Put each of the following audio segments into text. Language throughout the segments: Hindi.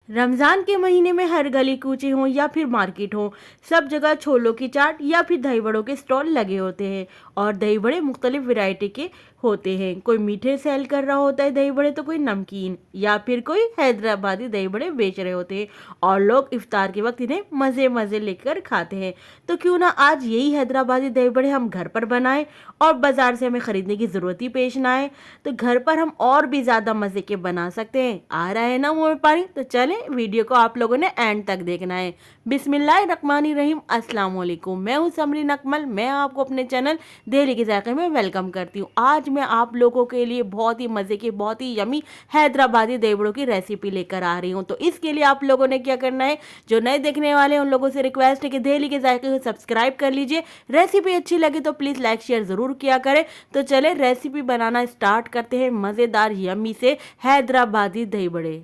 रमज़ान के महीने में हर गली कूचे हों या फिर मार्केट हो, सब जगह छोलों की चाट या फिर दही बड़ों के स्टॉल लगे होते हैं। और दही बड़े मुख्तलिफ वैरायटी के होते हैं। कोई मीठे सेल कर रहा होता है दही बड़े, तो कोई नमकीन या फिर कोई हैदराबादी दही बड़े बेच रहे होते हैं। और लोग इफ्तार के वक्त इन्हें मज़े मज़े लेकर खाते हैं। तो क्यों ना आज यही हैदराबादी दही बड़े हम घर पर बनाएं और बाज़ार से हमें ख़रीदने की ज़रूरत ही पेश ना आए। तो घर पर हम और भी ज़्यादा मज़े के बना सकते हैं। आ रहा है ना मुँह में पानी? तो चलें, वीडियो को आप लोगों ने एंड तक देखना है। बिस्मिल्लाहिर्रहमानिर्रहीम, अस्सलाम वालेकुम। मैं हूँ समरीन अकमल। मैं आपको अपने चैनल दिल्ली के जायके में वेलकम करती हूँ। आज मैं आप लोगों के लिए बहुत ही मज़े की, बहुत ही यमी हैदराबादी दही बड़ों की रेसिपी लेकर आ रही हूँ। तो इसके लिए आप लोगों ने क्या करना है, जो नए देखने वाले हैं उन लोगों से रिक्वेस्ट है कि दिल्ली के जायके को सब्सक्राइब कर लीजिए। रेसिपी अच्छी लगे तो प्लीज़ लाइक शेयर ज़रूर किया करें। तो चले रेसिपी बनाना स्टार्ट करते हैं, मज़ेदार यमी से हैदराबादी दही बड़े।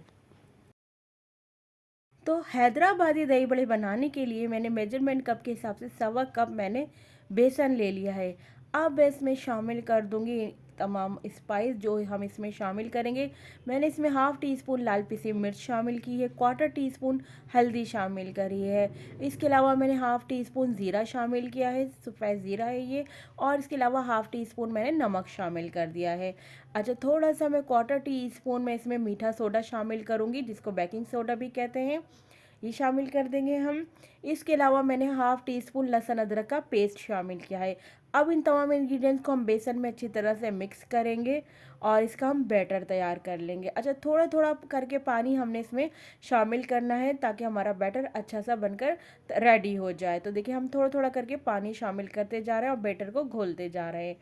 तो हैदराबादी दही बड़े बनाने के लिए मैंने मेजरमेंट कप के हिसाब से 1.25 कप मैंने बेसन ले लिया है। अब इसमें शामिल कर दूंगी तमाम स्पाइस जो हम इसमें शामिल करेंगे। मैंने इसमें हाफ़ टी स्पून लाल पिसी मिर्च शामिल की है, 1/4 टी स्पून हल्दी शामिल करी है। इसके अलावा मैंने हाफ़ टी स्पून ज़ीरा शामिल किया है, सफ़ेद ज़ीरा है ये। और इसके अलावा हाफ़ टी स्पून मैंने नमक शामिल कर दिया है। अच्छा, थोड़ा सा मैं 1/4 टी स्पून में इसमें मीठा सोडा शामिल करूँगी, जिसको बेकिंग सोडा भी कहते हैं, ये शामिल कर देंगे हम। इसके अलावा मैंने हाफ़ टी स्पून लहसुन अदरक का पेस्ट शामिल किया है। अब इन तमाम इंग्रेडिएंट्स को हम बेसन में अच्छी तरह से मिक्स करेंगे और इसका हम बैटर तैयार कर लेंगे। अच्छा, थोड़ा थोड़ा करके पानी हमने इसमें शामिल करना है ताकि हमारा बैटर अच्छा सा बनकर रेडी हो जाए। तो देखिए, हम थोड़ा थोड़ा करके पानी शामिल करते जा रहे हैं और बैटर को घोलते जा रहे हैं।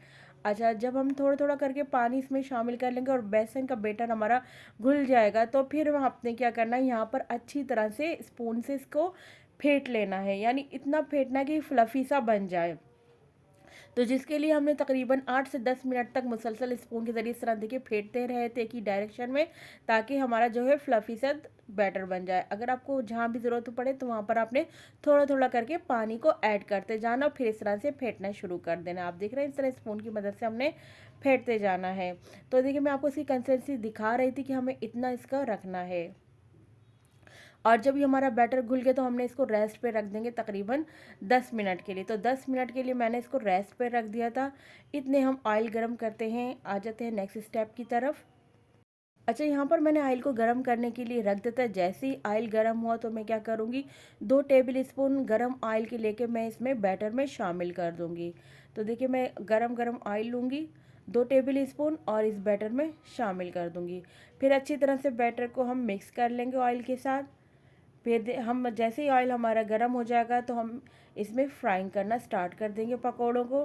अच्छा, जब हम थोड़ा थोड़ा करके पानी इसमें शामिल कर लेंगे और बेसन का बैटर हमारा घुल जाएगा, तो फिर आपने क्या करना है, यहाँ पर अच्छी तरह से स्पून से इसको फेंट लेना है। यानी इतना फेंटना है कि फ्लफ़ी सा बन जाए। तो जिसके लिए हमने तकरीबन 8 से 10 मिनट तक मुसलसल स्पून के ज़रिए इस तरह देखिए फेंटते रहे थे एक ही डायरेक्शन में, ताकि हमारा जो है फ्लफ़ी सा बैटर बन जाए। अगर आपको जहाँ भी ज़रूरत पड़े तो वहाँ पर आपने थोड़ा थोड़ा करके पानी को ऐड करते जाना और फिर इस तरह से फेंटना शुरू कर देना। आप देख रहे हैं, इस तरह स्पून की मदद से हमने फेंटते जाना है। तो देखिए, मैं आपको इसकी कंसिस्टेंसी दिखा रही थी कि हमें इतना इसका रखना है। और जब ये हमारा बैटर घुल गया तो हमने इसको रेस्ट पे रख देंगे तकरीबन 10 मिनट के लिए। तो 10 मिनट के लिए मैंने इसको रेस्ट पे रख दिया था। इतने हम ऑयल गरम करते हैं। आ जाते हैं नेक्स्ट स्टेप की तरफ। अच्छा, यहाँ पर मैंने ऑयल को गरम करने के लिए रख देता है। जैसे ही ऑयल गरम हुआ तो मैं क्या करूँगी, 2 टेबल स्पून गरम ऑयल के लेके मैं इसमें बैटर में शामिल कर दूँगी। तो देखिए, मैं गरम गरम ऑयल लूँगी 2 टेबल स्पून और इस बैटर में शामिल कर दूँगी। फिर अच्छी तरह से बैटर को हम मिक्स कर लेंगे ऑयल के साथ। फिर हम जैसे ही ऑयल हमारा गर्म हो जाएगा तो हम इसमें फ्राइंग करना स्टार्ट कर देंगे पकौड़ों को।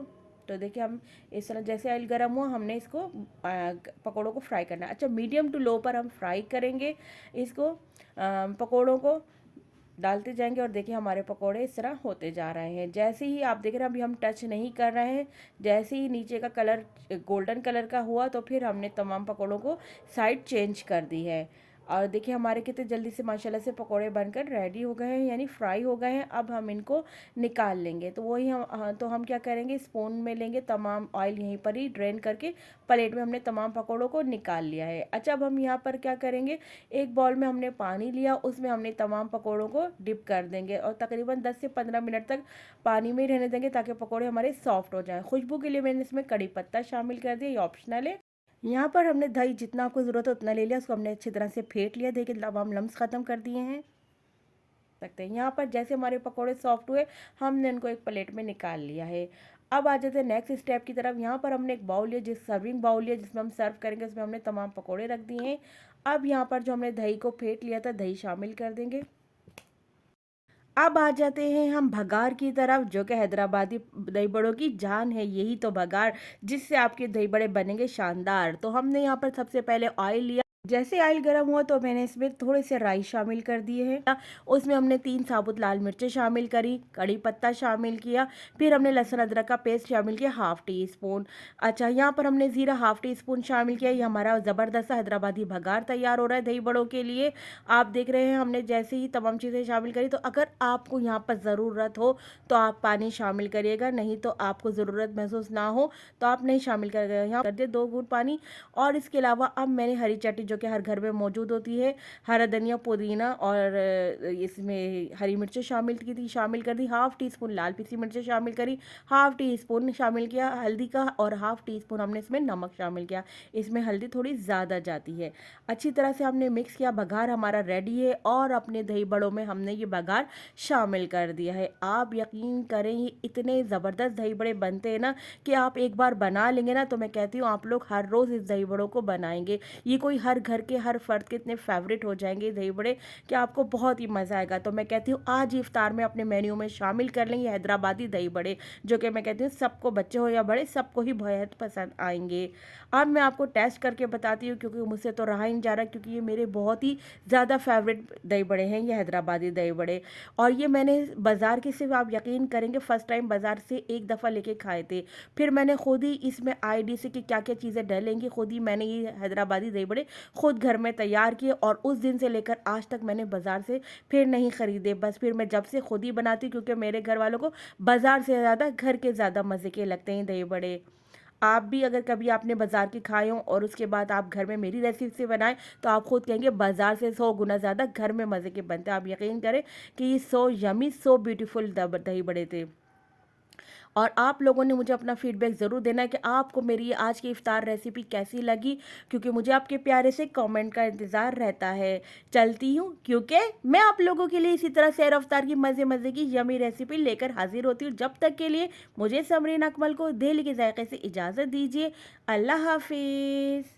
तो देखिए, हम इस तरह जैसे ऑयल गर्म हुआ हमने इसको पकौड़ों को फ्राई करना है। अच्छा, मीडियम टू लो पर हम फ्राई करेंगे इसको, पकौड़ों को डालते जाएंगे। और देखिए, हमारे पकौड़े इस तरह होते जा रहे हैं। जैसे ही आप देख रहे हैं, अभी हम टच नहीं कर रहे हैं। जैसे ही नीचे का कलर गोल्डन कलर का हुआ तो फिर हमने तमाम पकौड़ों को साइड चेंज कर दी है। और देखिए, हमारे कितने जल्दी से माशाल्लाह से पकौड़े बनकर रेडी हो गए हैं, यानी फ्राई हो गए हैं। अब हम इनको निकाल लेंगे। तो वही हम क्या करेंगे, स्पून में लेंगे, तमाम ऑयल यहीं पर ही ड्रेन करके प्लेट में हमने तमाम पकौड़ों को निकाल लिया है। अच्छा, अब हम यहाँ पर क्या करेंगे, एक बाउल में हमने पानी लिया, उसमें हमने तमाम पकौड़ों को डिप कर देंगे और तकरीबन 10 से 15 मिनट तक पानी में ही रहने देंगे ताकि पकौड़े हमारे सॉफ्ट हो जाएं। खुशबू के लिए मैंने इसमें कड़ी पत्ता शामिल कर दिया, ये ऑप्शनल है। यहाँ पर हमने दही जितना आपको ज़रूरत है उतना ले लिया, उसको हमने अच्छी तरह से फेंट लिया। देखिए, तमाम लम्स ख़त्म कर दिए हैं। सकते हैं यहाँ पर जैसे हमारे पकोड़े सॉफ्ट हुए, हमने इनको एक प्लेट में निकाल लिया है। अब आ जाते हैं नेक्स्ट स्टेप की तरफ। यहाँ पर हमने एक बाउल लिया, सर्विंग बाउल लिया, जिसमें हम सर्व करेंगे। उसमें हमने तमाम पकोड़े रख दिए हैं। अब यहाँ पर जो हमने दही को फेंट लिया था, दही शामिल कर देंगे। अब आ जाते हैं हम भगार की तरफ, जो कि हैदराबादी दही बड़ों की जान है। यही तो भगार जिससे आपके दही बड़े बनेंगे शानदार। तो हमने यहाँ पर सबसे पहले ऑयल लिया। जैसे ऑयल गर्म हुआ तो मैंने इसमें थोड़े से राई शामिल कर दिए हैं। उसमें हमने 3 साबुत लाल मिर्चें शामिल करी, कड़ी पत्ता शामिल किया। फिर हमने लहसुन अदरक का पेस्ट शामिल किया, हाफ़ टी स्पून। अच्छा, यहाँ पर हमने ज़ीरा हाफ़ टी स्पून शामिल किया। ये हमारा ज़बरदस्त हैदराबादी भगार तैयार हो रहा है दही बड़ों के लिए। आप देख रहे हैं, हमने जैसे ही तमाम चीज़ें शामिल करी। तो अगर आपको यहाँ पर ज़रूरत हो तो आप पानी शामिल करिएगा, नहीं तो आपको ज़रूरत महसूस ना हो तो आप नहीं शामिल करिएगा। यहाँ कर दिए 2 घूंट पानी। और इसके अलावा अब मैंने हरी चटनी जो जो कि हर घर में मौजूद होती है। हरा धनिया, पुदीना और इसमें हरी मिर्चें शामिल कर दी, हाफ़ टी स्पून लाल पिसी मिर्चें शामिल करी, हाफ़ टी स्पून शामिल किया हल्दी का और हाफ़ टी स्पून हमने इसमें नमक शामिल किया। इसमें हल्दी थोड़ी ज़्यादा जाती है। अच्छी तरह से हमने मिक्स किया, बघार हमारा रेडी है और अपने दही बड़ों में हमने ये बघार शामिल कर दिया है। आप यकीन करें ये इतने ज़बरदस्त दही बड़े बनते हैं ना कि आप एक बार बना लेंगे ना तो मैं कहती हूँ आप लोग हर रोज़ इस दही बड़ों को बनाएंगे। ये कोई हर घर के हर फर्द के इतने फेवरेट हो जाएंगे दही बड़े कि आपको बहुत ही मज़ा आएगा। तो मैं कहती हूँ आज ही इफ्तार में अपने मेन्यू में शामिल कर लेंगे हैदराबादी दही बड़े, जो कि मैं कहती हूँ सबको, बच्चे हो या बड़े, सबको ही बेहद पसंद आएंगे। अब मैं आपको टेस्ट करके बताती हूँ क्योंकि मुझसे तो रहा ही नहीं जा रहा, क्योंकि ये मेरे बहुत ही ज़्यादा फेवरेट दही बड़े हैं ये हैदराबादी दही बड़े। और ये मैंने बाज़ार के, सिर्फ आप यकीन करेंगे फ़र्स्ट टाइम बाज़ार से एक दफ़ा लेके खाए थे, फिर मैंने खुद ही इसमें आईडी से कि क्या क्या चीज़ें डलेंगी, खुद ही मैंने ये हैदराबादी दही बड़े खुद घर में तैयार किए और उस दिन से लेकर आज तक मैंने बाज़ार से फिर नहीं ख़रीदे। बस फिर मैं जब से खुद ही बनाती हूँ, क्योंकि मेरे घर वालों को बाज़ार से ज़्यादा घर के ज़्यादा मज़े के लगते हैं दही बड़े। आप भी अगर कभी आपने बाज़ार के खाए हों और उसके बाद आप घर में मेरी रेसिपी से बनाएं तो आप खुद कहेंगे बाज़ार से 100 गुना ज़्यादा घर में मज़े के बनते हैं। आप यकीन करें कि ये सो यमी, सो ब्यूटीफुल दही बड़े थे। और आप लोगों ने मुझे अपना फीडबैक ज़रूर देना है कि आपको मेरी आज की इफ्तार रेसिपी कैसी लगी, क्योंकि मुझे आपके प्यारे से कमेंट का इंतज़ार रहता है। चलती हूँ, क्योंकि मैं आप लोगों के लिए इसी तरह सैर अफ्तार की मज़े मज़े की यमी रेसिपी लेकर हाजिर होती हूँ। जब तक के लिए मुझे समरीन अकमल को दिल के जायके से इजाज़त दीजिए। अल्लाह हाफिज़।